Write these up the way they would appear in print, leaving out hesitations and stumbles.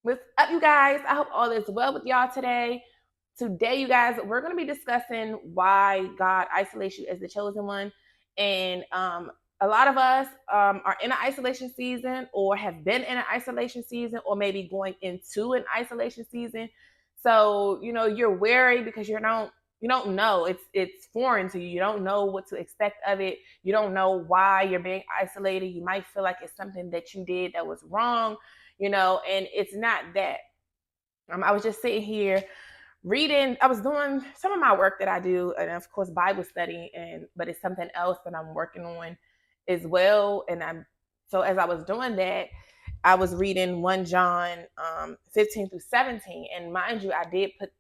What's up, you guys? I hope all is well with y'all today. Today, you guys, we're going to be discussing why God isolates you as the chosen one. And a lot of us are in an isolation season or have been in an isolation season or maybe going into an isolation season. So, you're wary because you don't know. It's foreign to you. You don't know what to expect of it. You don't know why you're being isolated. You might feel like it's something that you did that was wrong, and it's not that. I was just sitting here reading. I was doing some of my work that I do, and of course Bible study, but it's something else that I'm working on as well. And so as I was doing that, I was reading 1 John 15 through 17. And mind you, I did put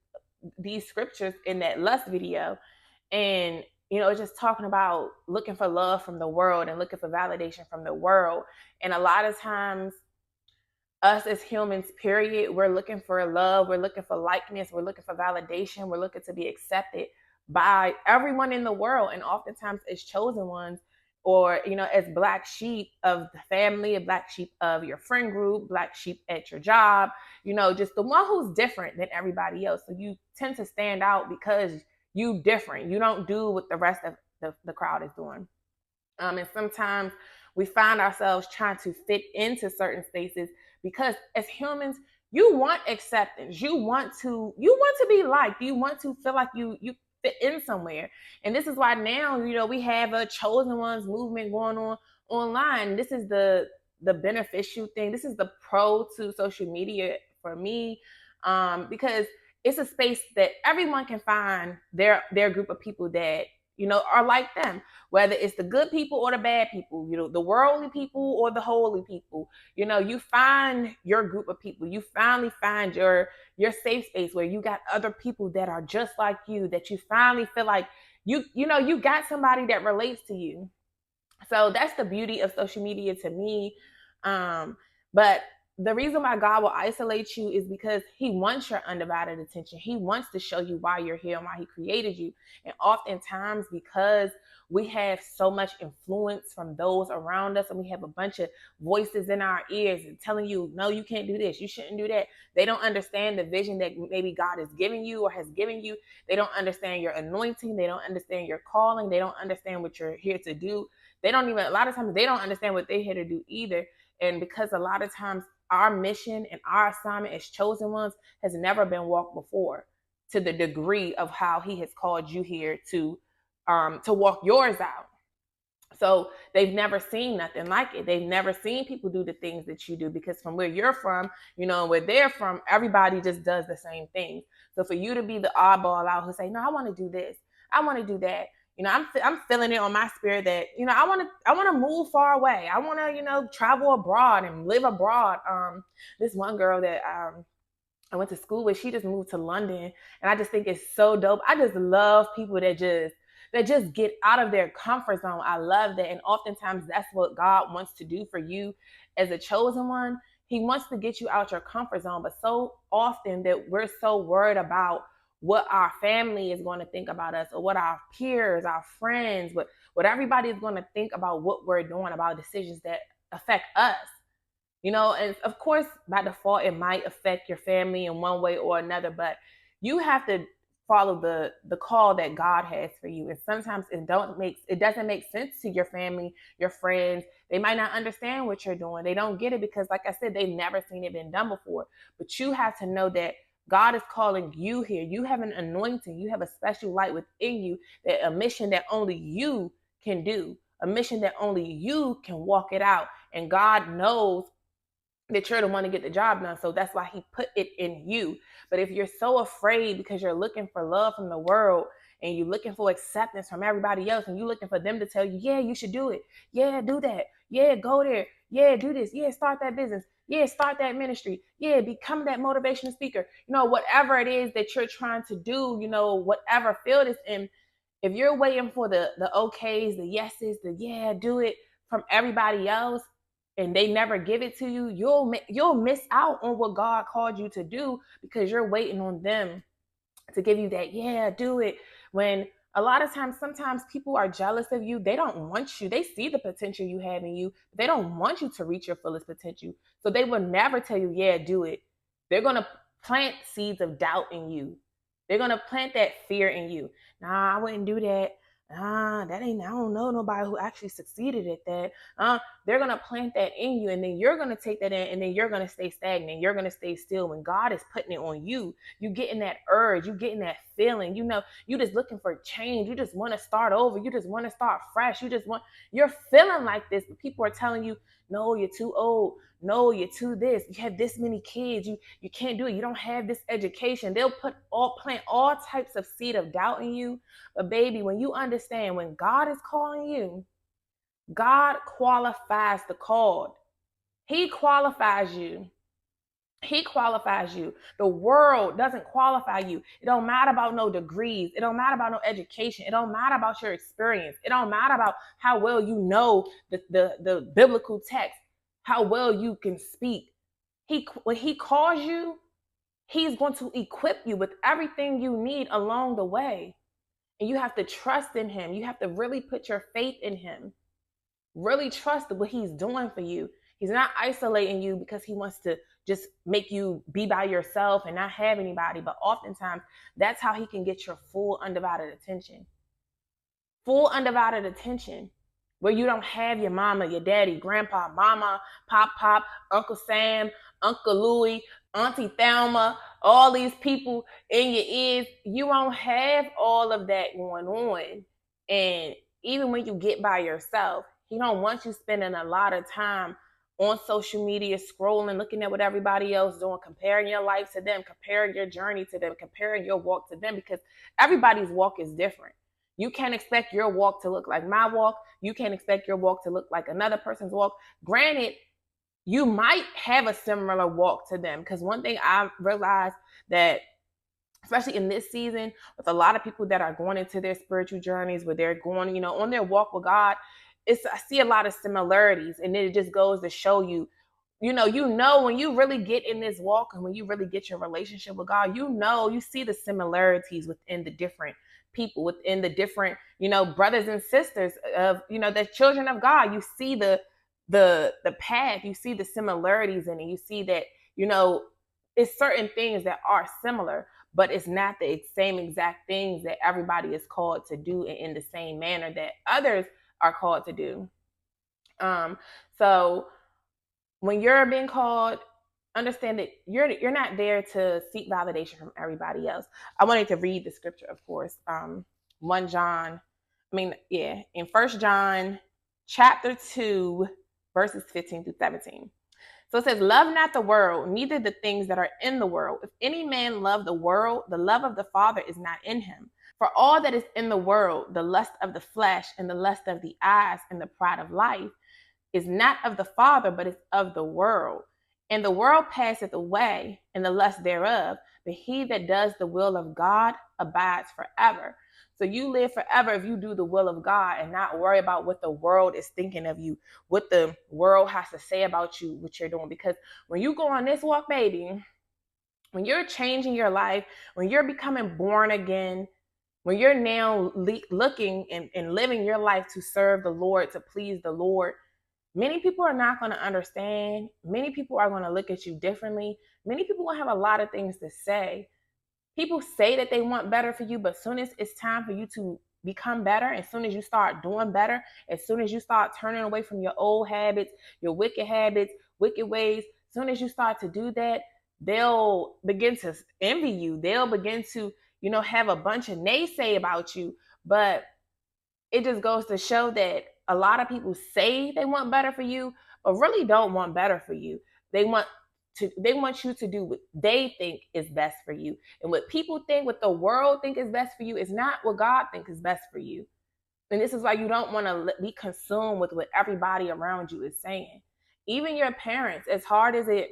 these scriptures in that lust video. And it's just talking about looking for love from the world and looking for validation from the world. And a lot of times, us as humans, period, we're looking for love, we're looking for likeness, we're looking for validation, we're looking to be accepted by everyone in the world. And oftentimes as chosen ones, or as black sheep of the family, a black sheep of your friend group, black sheep at your job, just the one who's different than everybody else. So you tend to stand out because you different. You don't do what the rest of the crowd is doing. And sometimes we find ourselves trying to fit into certain spaces because as humans, you want acceptance. You want to be liked. You want to feel like you fit in somewhere. And this is why now, we have a chosen ones movement going on online. This is the beneficial thing. This is the pro to social media for me, because it's a space that everyone can find their group of people that are like them, whether it's the good people or the bad people, the worldly people or the holy people. You find your group of people. You finally find your safe space where you got other people that are just like you, that you finally feel like you got somebody that relates to you. So that's the beauty of social media to me. But the reason why God will isolate you is because he wants your undivided attention. He wants to show you why you're here and why he created you. And oftentimes, because we have so much influence from those around us and we have a bunch of voices in our ears and telling you, no, you can't do this, you shouldn't do that. They don't understand the vision that maybe God is giving you or has given you. They don't understand your anointing. They don't understand your calling. They don't understand what you're here to do. A lot of times, they don't understand what they're here to do either. And because a lot of times our mission and our assignment as chosen ones has never been walked before to the degree of how he has called you here to walk yours out. So they've never seen nothing like it. They've never seen people do the things that you do, because from where you're from, where they're from, everybody just does the same thing. So for you to be the oddball out who say, no, I want to do this, I want to do that. I'm feeling it on my spirit that, I want to move far away. I want to, travel abroad and live abroad. This one girl that I went to school with, she just moved to London, and I just think it's so dope. I just love people that just get out of their comfort zone. I love that. And oftentimes that's what God wants to do for you as a chosen one. He wants to get you out your comfort zone. But so often that we're so worried about what our family is going to think about us, or what our peers, our friends, what everybody is going to think about what we're doing, about decisions that affect us. And of course, by default, it might affect your family in one way or another, but you have to follow the call that God has for you. And sometimes it doesn't make sense to your family, your friends. They might not understand what you're doing. They don't get it because, like I said, they've never seen it been done before. But you have to know that God is calling you here. You have an anointing. You have a special light within you, that a mission that only you can do, a mission that only you can walk it out. And God knows that you're the one to get the job done. So that's why he put it in you. But if you're so afraid because you're looking for love from the world, and you're looking for acceptance from everybody else, and you're looking for them to tell you, yeah, you should do it. Yeah, do that. Yeah, go there. Yeah, do this. Yeah, start that business. Yeah, start that ministry. Yeah, become that motivational speaker. Whatever it is that you're trying to do, whatever field it's in, if you're waiting for the okays, the yeses, the yeah, do it from everybody else, and they never give it to you, you'll miss out on what God called you to do, because you're waiting on them to give you that, yeah, do it. When a lot of times, sometimes people are jealous of you. They don't want you. They see the potential you have in you. They don't want you to reach your fullest potential. So they will never tell you, yeah, do it. They're going to plant seeds of doubt in you. They're going to plant that fear in you. Nah, I wouldn't do that. I don't know nobody who actually succeeded at that. They're going to plant that in you, and then you're going to take that in, and then you're going to stay stagnant. You're going to stay still when God is putting it on you. You getting that urge, you getting that feeling, you just looking for change. You just want to start over. You just want to start fresh. You're feeling like this, but people are telling you, no, you're too old. No, you're too this. You have this many kids. You can't do it. You don't have this education. They'll plant all types of seed of doubt in you. But baby, when you understand, when God is calling you, God qualifies the called. He qualifies you. He qualifies you. The world doesn't qualify you. It don't matter about no degrees. It don't matter about no education. It don't matter about your experience. It don't matter about how well you know the biblical text, how well you can speak. When he calls you, he's going to equip you with everything you need along the way. And you have to trust in him. You have to really put your faith in him. Really trust what he's doing for you. He's not isolating you because he wants to just make you be by yourself and not have anybody. But oftentimes, that's how he can get your full undivided attention. Full undivided attention. Where you don't have your mama, your daddy, grandpa, mama, pop, Uncle Sam, Uncle Louie, Auntie Thelma, all these people in your ears. You won't have all of that going on. And even when you get by yourself, he don't want you spending a lot of time on social media, scrolling, looking at what everybody else is doing, comparing your life to them, comparing your journey to them, comparing your walk to them, because everybody's walk is different. You can't expect your walk to look like my walk. You can't expect your walk to look like another person's walk. Granted, you might have a similar walk to them, because one thing I realized that, especially in this season, with a lot of people that are going into their spiritual journeys, where they're going, on their walk with God, I see a lot of similarities, and then it just goes to show you, when you really get in this walk and when you really get your relationship with God, you see the similarities within the different people, within the different, brothers and sisters of, the children of God. You see the path, you see the similarities in it. You see that, it's certain things that are similar, but it's not the same exact things that everybody is called to do in the same manner that others are called to do. So when you're being called, understand that you're not there to seek validation from everybody else. I wanted to read the scripture, of course. In 1 John chapter 2, verses 15 through 17. So it says, love not the world, neither the things that are in the world. If any man love the world, the love of the Father is not in him. For all that is in the world, the lust of the flesh and the lust of the eyes and the pride of life, is not of the Father, but is of the world. And the world passeth away, and the lust thereof, but he that does the will of God abides forever. So you live forever if you do the will of God and not worry about what the world is thinking of you, what the world has to say about you, what you're doing. Because when you go on this walk, baby, when you're changing your life, when you're becoming born again, when you're now looking and living your life to serve the Lord, to please the Lord, many people are not going to understand. Many people are going to look at you differently. Many people will have a lot of things to say. People say that they want better for you, but as soon as it's time for you to become better, as soon as you start doing better, as soon as you start turning away from your old habits, your wicked habits, wicked ways, as soon as you start to do that, they'll begin to envy you. They'll begin to, have a bunch of naysay about you. But it just goes to show that a lot of people say they want better for you, but really don't want better for you. They want you to do what they think is best for you. And what people think, what the world think is best for you, is not what God thinks is best for you. And this is why you don't want to be consumed with what everybody around you is saying. Even your parents, as hard as it,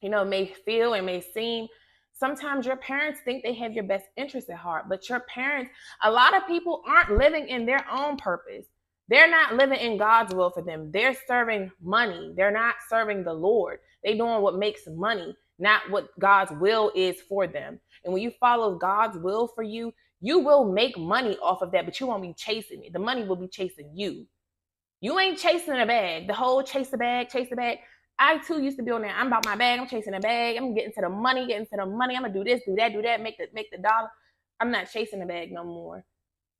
may feel and may seem, sometimes your parents think they have your best interest at heart. But your parents, a lot of people aren't living in their own purpose. They're not living in God's will for them. They're serving money. They're not serving the Lord. They're doing what makes money, not what God's will is for them. And when you follow God's will for you, you will make money off of that, but you won't be chasing it. The money will be chasing you. You ain't chasing a bag. The whole chase the bag. I too used to be on that. I'm about my bag. I'm chasing the bag. I'm getting to the money, getting to the money. I'm gonna do this, do that, do that, make the dollar. I'm not chasing the bag no more.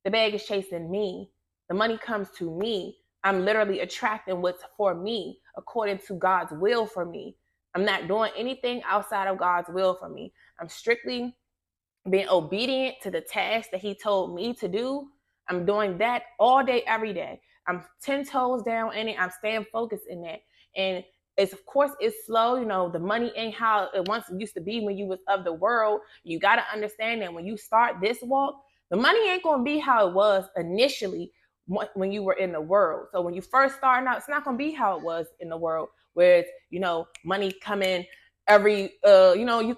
The bag is chasing me. The money comes to me. I'm literally attracting what's for me according to God's will for me. I'm not doing anything outside of God's will for me. I'm strictly being obedient to the task that He told me to do. I'm doing that all day, every day. I'm 10 toes down in it. I'm staying focused in that. And it's, of course, it's slow. You know, the money ain't how it once used to be when you was of the world. You got to understand that when you start this walk, the money ain't going to be how it was initially when you were in the world. So when you first starting out, it's not going to be how it was in the world, where it's, you know, money coming every, you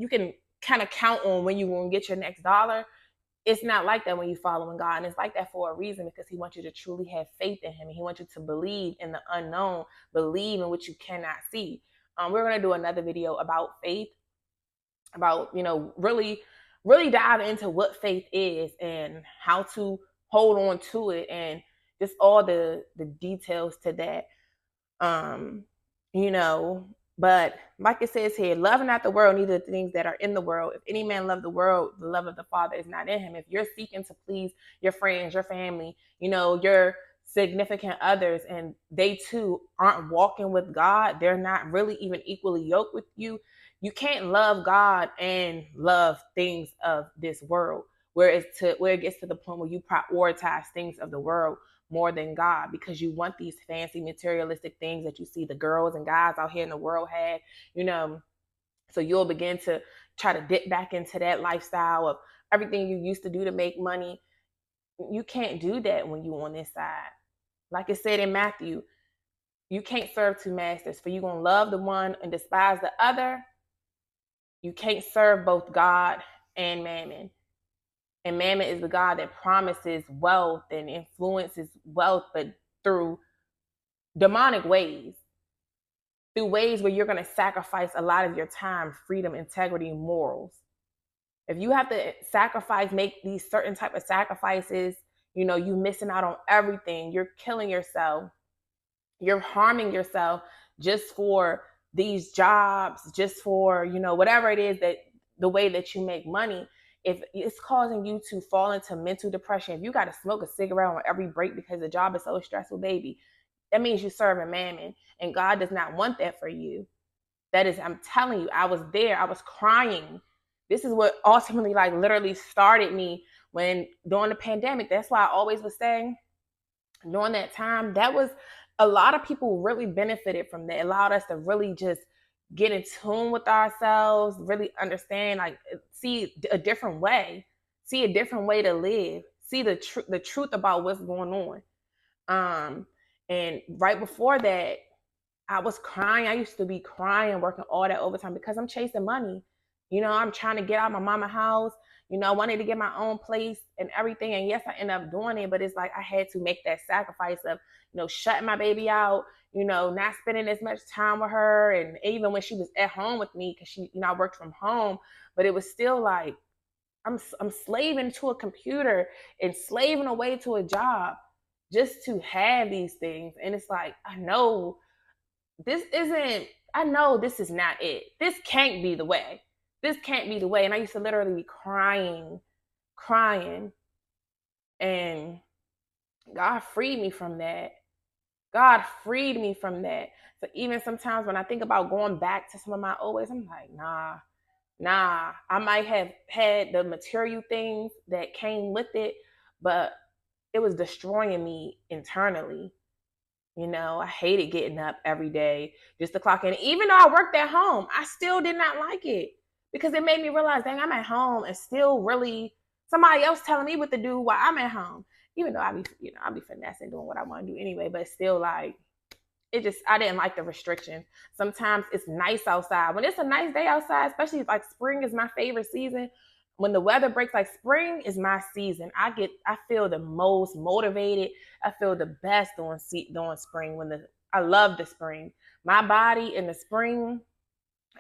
can kind of count on when you're going to get your next dollar. It's not like that when you're following God. And it's like that for a reason, because He wants you to truly have faith in Him. And He wants you to believe in the unknown, believe in what you cannot see. We're going to do another video about faith, about, really, really dive into what faith is and how to hold on to it, and just all the details to that. um you know but like it says here, love not the world, neither the things that are in the world. If any man love the world, the love of the Father is not in him. If you're seeking to please your friends, your family, your significant others, and they too aren't walking with God, they're not really even equally yoked with you, you can't love God and love things of this world, where it gets to the point where you prioritize things of the world more than God, because you want these fancy materialistic things that you see the girls and guys out here in the world have, so you'll begin to try to dip back into that lifestyle of everything you used to do to make money. You can't do that when you're on this side. Like it said in Matthew, you can't serve two masters, for you're going to love the one and despise the other. You can't serve both God and mammon. And mammon is the God that promises wealth and influences wealth, but through demonic ways, through ways where you're going to sacrifice a lot of your time, freedom, integrity, morals. If you have to make these certain type of sacrifices, you missing out on everything. You're killing yourself. You're harming yourself just for these jobs, just for, whatever it is, that the way that you make money. If it's causing you to fall into mental depression, if you got to smoke a cigarette on every break because the job is so stressful, baby, that means you're serving mammon, and God does not want that for you. That is, I'm telling you, I was there. I was crying. This is what ultimately, like, literally started me when during the pandemic. That's why I always was saying during that time, that was a lot of people really benefited from that. It allowed us to really just get in tune with ourselves, really understand, like, see a different way to live, see the truth about what's going on. And right before that, I was crying. I used to be crying, working all that overtime because I'm chasing money. I'm trying to get out of my mama's house. I wanted to get my own place and everything. And yes, I ended up doing it, but it's like I had to make that sacrifice of, shutting my baby out, not spending as much time with her. And even when she was at home with me, because she, I worked from home, but it was still like I'm slaving to a computer and slaving away to a job just to have these things. And it's like, I know this is not it. This can't be the way. This can't be the way. And I used to literally be crying. And God freed me from that. So even sometimes when I think about going back to some of my old ways, I'm like, nah. I might have had the material things that came with it, but it was destroying me internally. I hated getting up every day just to clock in. Even though I worked at home, I still did not like it, because it made me realize, dang, I'm at home and still really somebody else telling me what to do while I'm at home. Even though I'll be finessing, doing what I want to do anyway, but still, like, I didn't like the restriction. Sometimes it's nice outside. When it's a nice day outside, especially like spring is my favorite season. When the weather breaks, like, spring is my season. I feel the most motivated. I feel the best during spring. I love the spring. My body in the spring,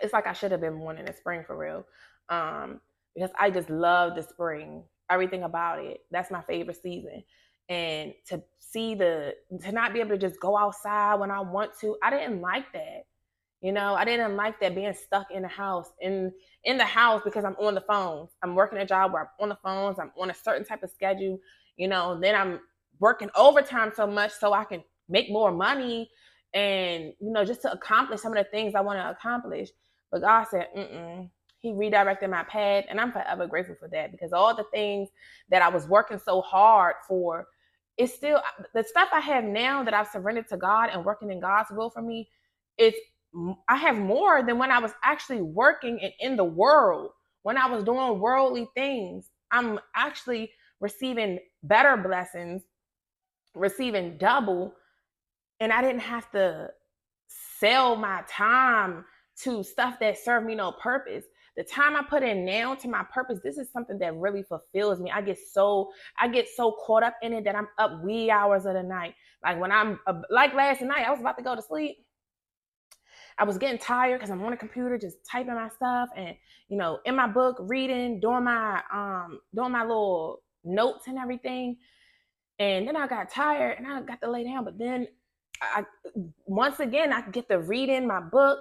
it's like I should have been born in the spring for real. Because I just love the spring. Everything about it. That's my favorite season. And to not be able to just go outside when I want to, I didn't like that. I didn't like that being stuck in the house, in the house because I'm on the phones. I'm working a job where I'm on the phones. I'm on a certain type of schedule. Then I'm working overtime so much so I can make more money and just to accomplish some of the things I want to accomplish. But God said, mm-mm. He redirected my path, and I'm forever grateful for that, because all the things that I was working so hard for, it's still the stuff I have now that I've surrendered to God and working in God's will for me. It's I have more than when I was actually working and in the world. When I was doing worldly things, I'm actually receiving better blessings, receiving double, and I didn't have to sell my time to stuff that served me no purpose. The time I put in now to my purpose, this is something that really fulfills me. I get so caught up in it that I'm up wee hours of the night. Like when I'm like last night, I was about to go to sleep. I was getting tired because I'm on a computer just typing my stuff and in my book, reading, doing my little notes and everything. And then I got tired and I got to lay down. But then I once again I get to reading my book,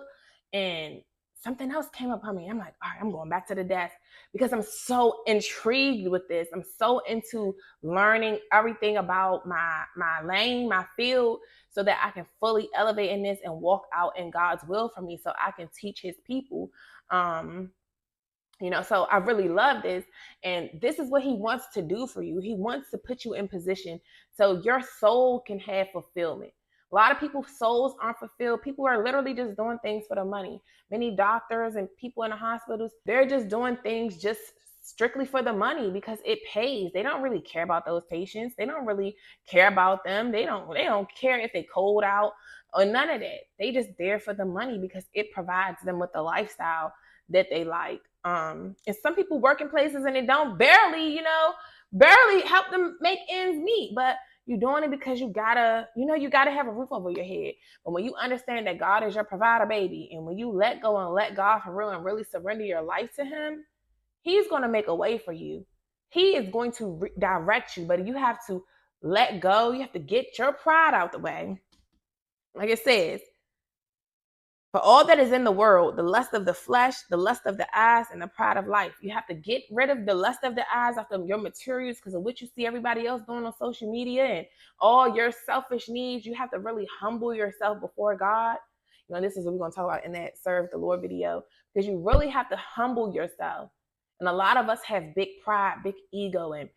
and something else came up on me. I'm like, all right, I'm going back to the desk because I'm so intrigued with this. I'm so into learning everything about my lane, my field, so that I can fully elevate in this and walk out in God's will for me, so I can teach His people. So I really love this. And this is what He wants to do for you. He wants to put you in position so your soul can have fulfillment. A lot of people's souls aren't fulfilled. People are literally just doing things for the money. Many doctors and people in the hospitals, they're just doing things just strictly for the money because it pays. They don't really care about those patients. They don't really care about them. They don't care if they cold out or none of that. They just there for the money because it provides them with the lifestyle that they like. And some people work in places and it don't barely help them make ends meet, but you're doing it because you gotta have a roof over your head. But when you understand that God is your provider, baby, and when you let go and let God for real and really surrender your life to Him, He's going to make a way for you. He is going to direct you, but you have to let go. You have to get your pride out the way. Like it says, for all that is in the world, the lust of the flesh, the lust of the eyes, and the pride of life. You have to get rid of the lust of the eyes after your materials because of what you see everybody else doing on social media and all your selfish needs. You have to really humble yourself before God. This is what we're going to talk about in that Serve the Lord video, because you really have to humble yourself. And a lot of us have big pride, big ego, and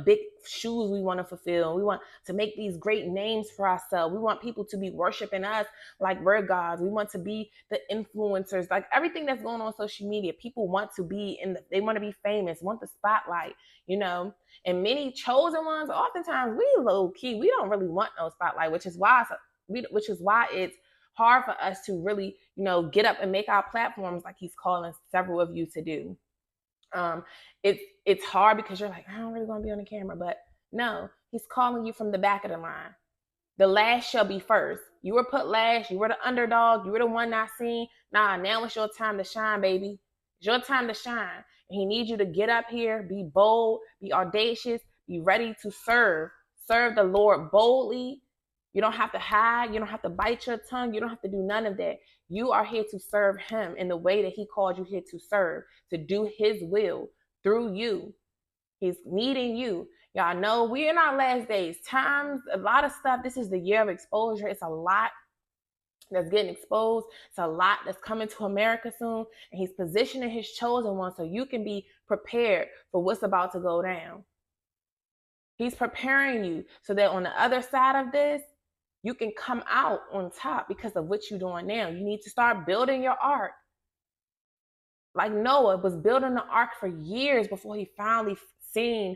big shoes we want to fulfill. We want to make these great names for ourselves. We want people to be worshiping us like we're gods. We want to be the influencers, like everything that's going on social media. People want to be they want to be famous, want the spotlight, and many chosen ones, oftentimes we low key, we don't really want no spotlight, which is why it's hard for us to really, get up and make our platforms like He's calling several of you to do. It's hard because you're like, I don't really want to be on the camera, but no, He's calling you from the back of the line. The last shall be first. You were put last. You were the underdog. You were the one not seen. Nah, now it's your time to shine, baby. It's your time to shine. And He needs you to get up here, be bold, be audacious, be ready to serve. Serve the Lord boldly. You don't have to hide. You don't have to bite your tongue. You don't have to do none of that. You are here to serve Him in the way that He called you here to serve, to do His will through you. He's needing you. Y'all know we're in our last days. Times, a lot of stuff. This is the year of exposure. It's a lot that's getting exposed. It's a lot that's coming to America soon. And He's positioning His chosen one so you can be prepared for what's about to go down. He's preparing you so that on the other side of this, you can come out on top because of what you're doing now. You need to start building your ark. Like Noah was building the ark for years before he finally seen,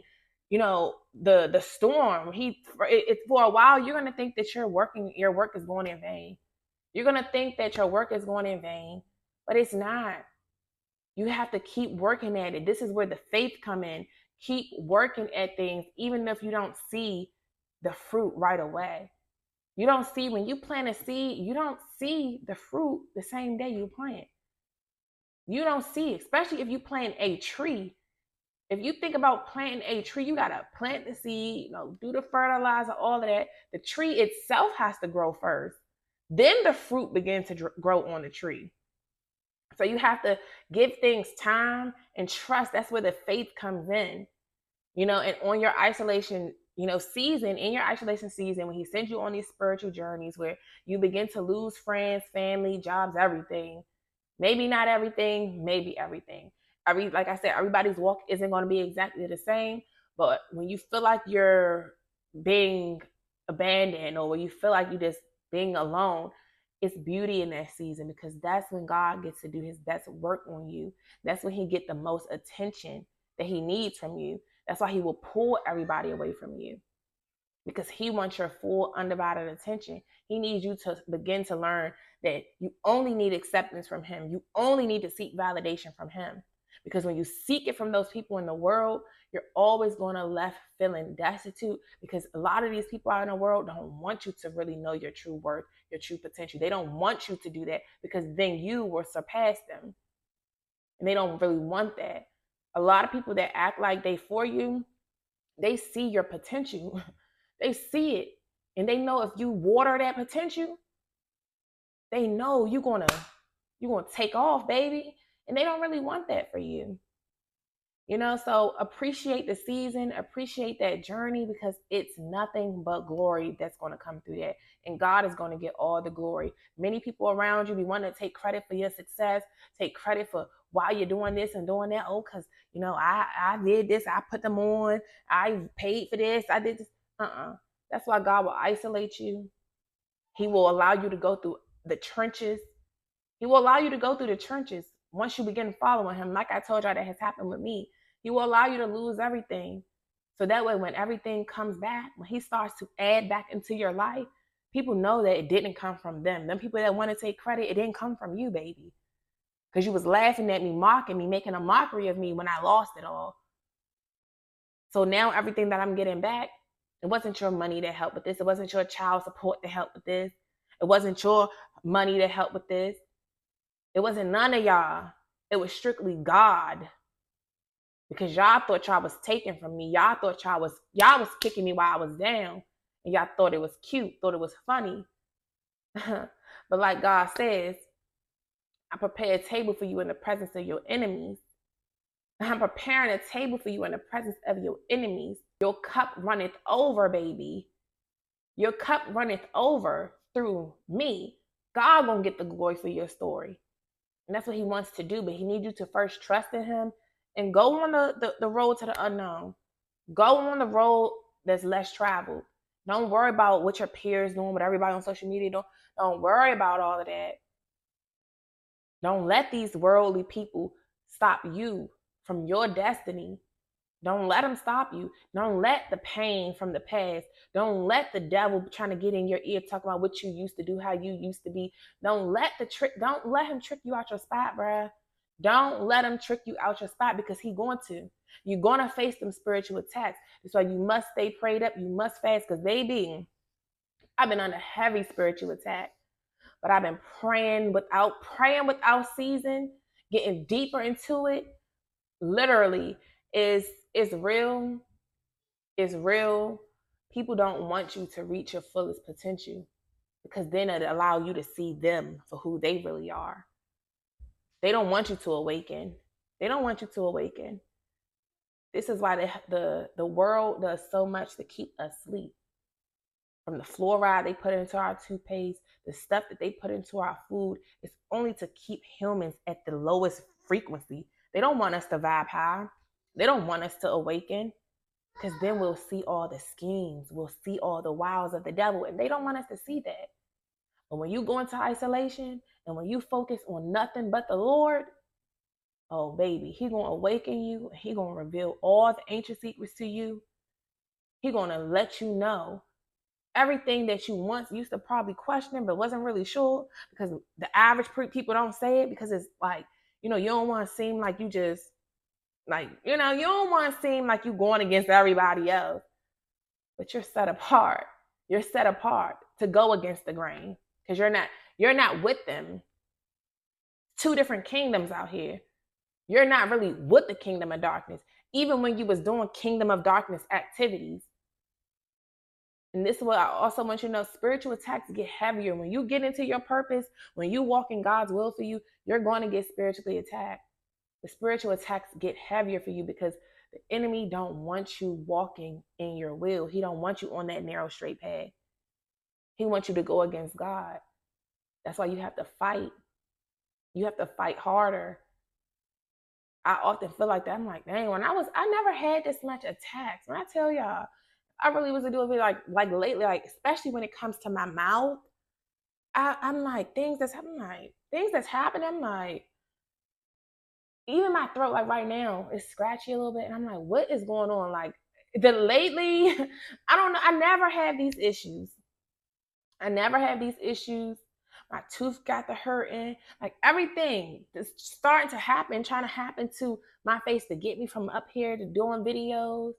the storm. For a while, you're going to think that your work is going in vain. You're going to think that your work is going in vain, but it's not. You have to keep working at it. This is where the faith come in. Keep working at things, even if you don't see the fruit right away. You don't see, when you plant a seed, you don't see the fruit the same day you plant. You don't see, especially if you plant a tree. If you think about planting a tree, you got to plant the seed, do the fertilizer, all of that. The tree itself has to grow first. then the fruit begins to grow on the tree. So you have to give things time and trust. That's where the faith comes in, and on your isolation, season, in your isolation season, when he sends you on these spiritual journeys where you begin to lose friends, family, jobs, everything. Maybe not everything, maybe everything. Like I said, everybody's walk isn't going to be exactly the same. But when you feel like you're being abandoned, or when you feel like you're just being alone, it's beauty in that season, because that's when God gets to do his best work on you. That's when he get the most attention that he needs from you. That's why he will pull everybody away from you, because he wants your full undivided attention. He needs you to begin to learn that you only need acceptance from him. You only need to seek validation from him. Because when you seek it from those people in the world, you're always going to left feeling destitute, because a lot of these people out in the world don't want you to really know your true worth, your true potential. They don't want you to do that, because then you will surpass them. And they don't really want that. A lot of people that act like they for you, they see your potential. They see it. And they know if you water that potential, they know you're gonna take off, baby. And they don't really want that for you. So appreciate the season, appreciate that journey, because it's nothing but glory that's going to come through that. And God is going to get all the glory. Many people around you be wanting to take credit for your success, take credit for why you're doing this and doing that. Oh, because, I did this, I put them on, I paid for this, I did this. That's why God will isolate you. He will allow you to go through the trenches. He will allow you to go through the trenches once you begin following him. Like I told y'all, that has happened with me. He will allow you to lose everything. So that way, when everything comes back, when he starts to add back into your life, people know that it didn't come from them. Them people that want to take credit, it didn't come from you, baby. Because you was laughing at me, mocking me, making a mockery of me when I lost it all. So now everything that I'm getting back, it wasn't your money that helped with this. It wasn't your child support that helped with this. It wasn't your money that helped with this. It wasn't none of y'all. It was strictly God. Because y'all thought y'all was taking from me. Y'all thought y'all was kicking me while I was down. And y'all thought it was cute, thought it was funny. But like God says, I prepare a table for you in the presence of your enemies. I'm preparing a table for you in the presence of your enemies. Your cup runneth over, baby. Your cup runneth over through me. God gonna get the glory for your story. And that's what he wants to do. But he needs you to first trust in him and go on the road to the unknown. Go on the road that's less traveled. Don't worry about what your peers doing, what everybody on social media doing. Don't worry about all of that. Don't let these worldly people stop you from your destiny. Don't let them stop you. Don't let the pain from the past. Don't let the devil trying to get in your ear talking about what you used to do, how you used to be. Don't let him trick you out your spot, bruh. Don't let him trick you out your spot, because he's going to. You're going to face them spiritual attacks. That's why you must stay prayed up. You must fast, because baby, I've been under heavy spiritual attack. But I've been praying without season, getting deeper into it. Literally, is real. Is real. People don't want you to reach your fullest potential, because then it allow you to see them for who they really are. They don't want you to awaken. They don't want you to awaken. This is why the world does so much to keep us asleep. From the fluoride they put into our toothpaste, the stuff that they put into our food, it's only to keep humans at the lowest frequency. They don't want us to vibe high. They don't want us to awaken, because then we'll see all the schemes. We'll see all the wiles of the devil, and they don't want us to see that. But when you go into isolation and when you focus on nothing but the Lord, oh, baby, he going to awaken you. He going to reveal all the ancient secrets to you. He going to let you know everything that you once used to probably question but wasn't really sure, because the average people don't say it, because it's like, you don't want to seem like you just, like, you don't want to seem like you going against everybody else. But you're set apart. You're set apart to go against the grain, because you're not with them. Two different kingdoms out here. You're not really with the kingdom of darkness. Even when you was doing kingdom of darkness activities, And this is what I also want you to know: spiritual attacks get heavier. When you get into your purpose, when you walk in God's will for you, you're going to get spiritually attacked. The spiritual attacks get heavier for you because the enemy don't want you walking in your will. He don't want you on that narrow, straight path. He wants you to go against God. That's why you have to fight. You have to fight harder. I often feel like that. I'm like, dang, I never had this much attacks. When I tell y'all, I really was a do it like lately, like especially when it comes to my mouth. I'm like things that's happening. I'm like, even my throat, like right now, is scratchy a little bit, and I'm like, what is going on? Like the lately, I don't know. I never had these issues. I never had these issues. My tooth got the hurting. Like everything is starting to happen, trying to happen to my face to get me from up here to doing videos.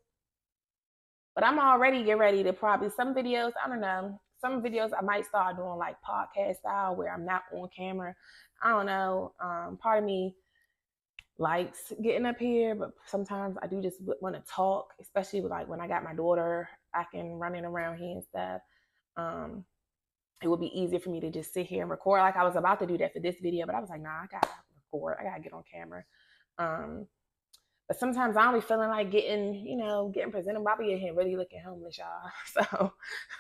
But I'm already getting ready to probably some videos, I don't know. Some videos I might start doing like podcast style where I'm not on camera. I don't know. Part of me likes getting up here, but sometimes I do just want to talk, especially with like when I got my daughter acting running around here and stuff. Um, it would be easier for me to just sit here and record. Like I was about to do that for this video, but I was like, nah, I gotta record. I gotta get on camera. Um, but sometimes I don't be feeling like getting presentable. I be in here really looking homeless, y'all.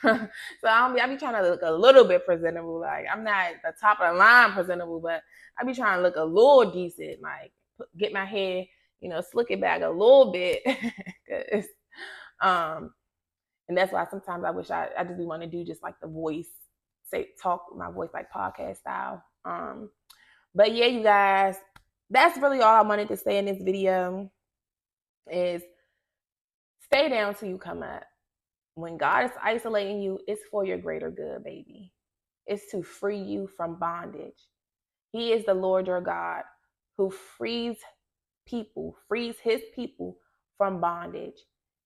So, I be trying to look a little bit presentable. Like I'm not the top of the line presentable, but I be trying to look a little decent. Like get my hair, slick it back a little bit, cause, and that's why sometimes I wish I just want to do just like the voice, talk with my voice like podcast style. But yeah, you guys, that's really all I wanted to say in this video is stay down till you come up. When God is isolating you, it's for your greater good, baby. It's to free you from bondage. He is the Lord your God who frees his people from bondage.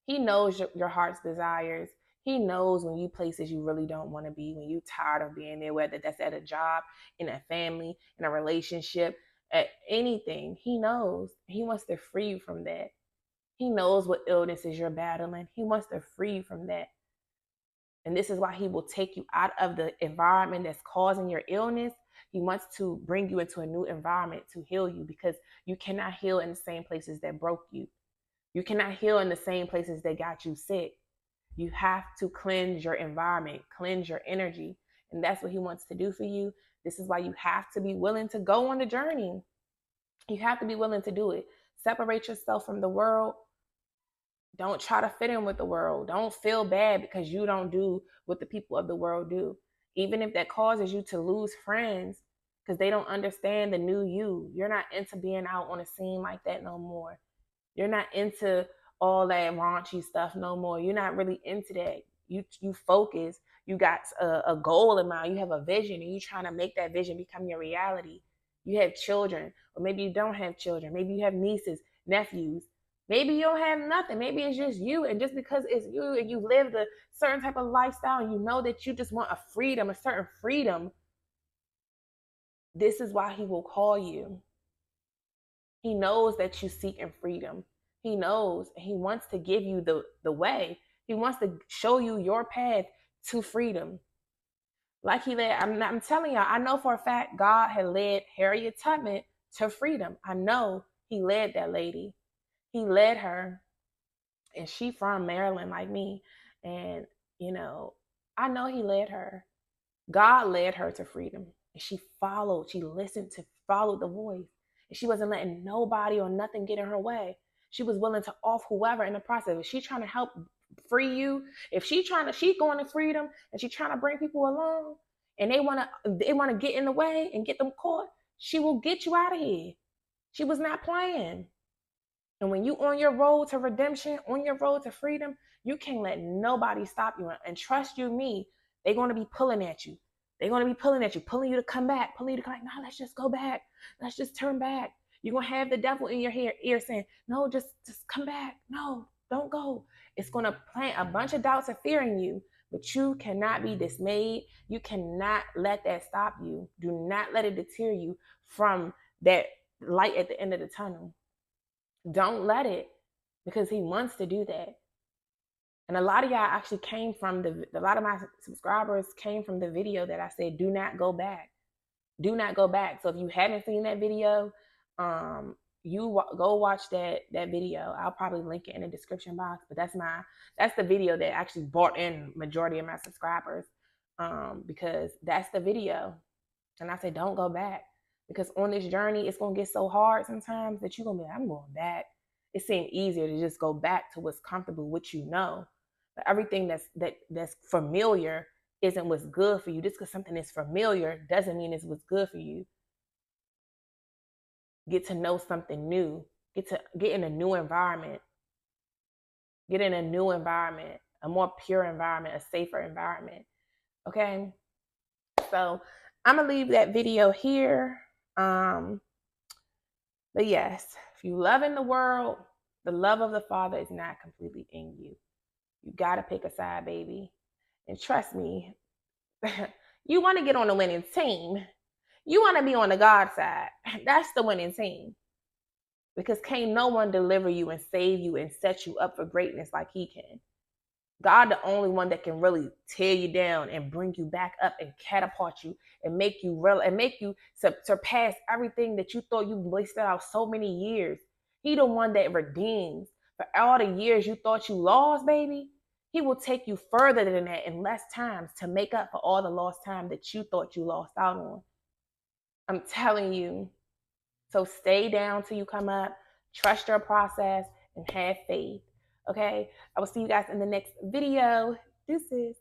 He knows your heart's desires. He knows when you places you really don't want to be, when you're tired of being there, whether that's at a job, in a family, in a relationship, at anything. He knows. He wants to free you from that. He knows what illnesses you're battling. He wants to free you from that. And this is why he will take you out of the environment that's causing your illness. He wants to bring you into a new environment to heal you, because you cannot heal in the same places that broke you. You cannot heal in the same places that got you sick. You have to cleanse your environment, cleanse your energy. And that's what he wants to do for you. This is why you have to be willing to go on the journey. You have to be willing to do it. Separate yourself from the world. Don't try to fit in with the world. Don't feel bad because you don't do what the people of the world do. Even if that causes you to lose friends because they don't understand the new you. You're not into being out on a scene like that no more. You're not into all that raunchy stuff no more. You're not really into that. You focus. You got a goal in mind. You have a vision, and you're trying to make that vision become your reality. You have children, or maybe you don't have children. Maybe you have nieces, nephews. Maybe you don't have nothing. Maybe it's just you. And just because it's you and you live a certain type of lifestyle and you know that you just want a freedom, a certain freedom, this is why he will call you. He knows that you seek in freedom. He knows. He wants to give you the way. He wants to show you your path to freedom. Like he led, I'm telling y'all, I know for a fact God had led Harriet Tubman to freedom. I know he led that lady. He led her, and she from Maryland like me. And, I know he led her. God led her to freedom. And she listened to follow the voice. And she wasn't letting nobody or nothing get in her way. She was willing to off whoever in the process. If she's trying to help free you, if she going to freedom and she trying to bring people along and they wanna get in the way and get them caught, she will get you out of here. She was not playing. And when you on your road to redemption, on your road to freedom, you can't let nobody stop you. And trust you, me, they're going to be pulling at you. They're going to be pulling at you, pulling you to come back, pulling you to come back. No, let's just go back. Let's just turn back. You're going to have the devil in your ear saying, no, just come back. No, don't go. It's going to plant a bunch of doubts and fear in you, but you cannot be dismayed. You cannot let that stop you. Do not let it deter you from that light at the end of the tunnel. Don't let it, because he wants to do that. And a lot of y'all actually came from a lot of my subscribers came from the video that I said, do not go back. Do not go back. So if you haven't seen that video, go watch that video. I'll probably link it in the description box. But that's the video that actually brought in majority of my subscribers, because that's the video. And I said, don't go back, because on this journey, it's gonna get so hard sometimes that you're gonna be like, I'm going back. It seems easier to just go back to what's comfortable, what you know. But everything that's familiar isn't what's good for you. Just because something is familiar doesn't mean it's what's good for you. Get to know something new. Get in a new environment. Get in a new environment, a more pure environment, a safer environment. Okay. So I'm gonna leave that video here. But yes, if you love in the world, the love of the Father is not completely in you. You gotta pick a side, baby. And trust me, you want to get on the winning team. You want to be on the God side. That's the winning team. Because can't no one deliver you and save you and set you up for greatness like he can. God, the only one that can really tear you down and bring you back up and catapult you and make you real and make you surpass everything that you thought you wasted out so many years. He the one that redeems for all the years you thought you lost, baby. He will take you further than that in less times to make up for all the lost time that you thought you lost out on. I'm telling you. So stay down till you come up, trust your process, and have faith. Okay? I will see you guys in the next video. Deuces.